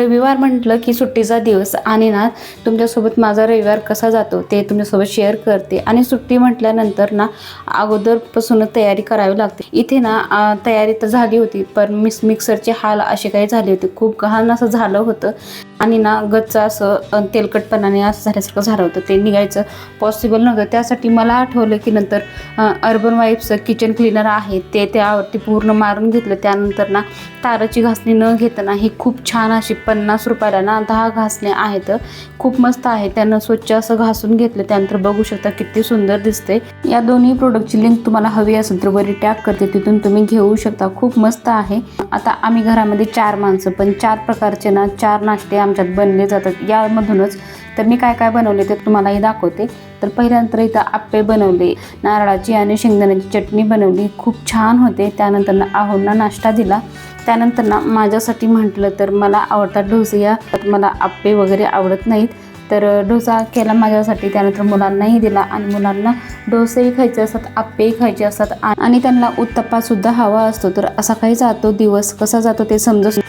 रविवार म्हटलं की सुट्टीचा दिवस आणि ना तुमच्यासोबत माझा रविवार कसा जातो ते तुमच्यासोबत शेअर करते। आणि सुट्टी म्हटल्यानंतर ना अगोदरपासून तयारी करावी लागते। इथे ना तयारी तर झाली होती पण मिक्सरचे हाल असे काही झाले होते, खूप घाण असं झालं होतं आणि ना गच्च असं तेलकटपणाने असं झाल्यासारखं झालं होतं, ते निघायचं पॉसिबल नव्हतं। त्यासाठी मला आठवलं की नंतर अर्बन वाईफ्सचं किचन क्लीनर आहे ते त्यावरती पूर्ण मारून घेतलं। त्यानंतर ना ताराची घासणी न घेताना ही खूप छान अशी 50 रुपयाला ना 10 घासण्या आहेत, खूप मस्त आहे। त्यांना स्वच्छ असं घासून घेतलं, त्यानंतर बघू शकता किती सुंदर दिसते। या दोन्ही प्रोडक्टची लिंक तुम्हाला हवी असेल तर वरी टॅग करते, तिथून तुम्ही घेऊ शकता, खूप मस्त आहे। आता आम्ही घरामध्ये 4 माणसं पण 4 प्रकारचे ना 4 नाश्ते आमच्यात बनले जातात यामधूनच। तर मी काय काय बनवले ते तुम्हालाही दाखवते। तर पहिल्यांतर इथं आप्पे बनवले, नारळाची आणि शेंगदाण्याची चटणी बनवली, खूप छान होते। त्यानंतर ना आहोंना नाश्ता दिला। त्यानंतर ना माझ्यासाठी म्हटलं तर मला आवडतात डोसे, या मला आप्पे वगैरे आवडत नाहीत, तर डोसा केला माझ्यासाठी। त्यानंतर मुलांनाही दिला आणि मुलांना डोसेही खायचे असतात, आप्पेही खायचे असतात आणि त्यांना उत्तप्पासुद्धा हवा असतो। तर असा काही जातो दिवस, कसा जातो ते समजत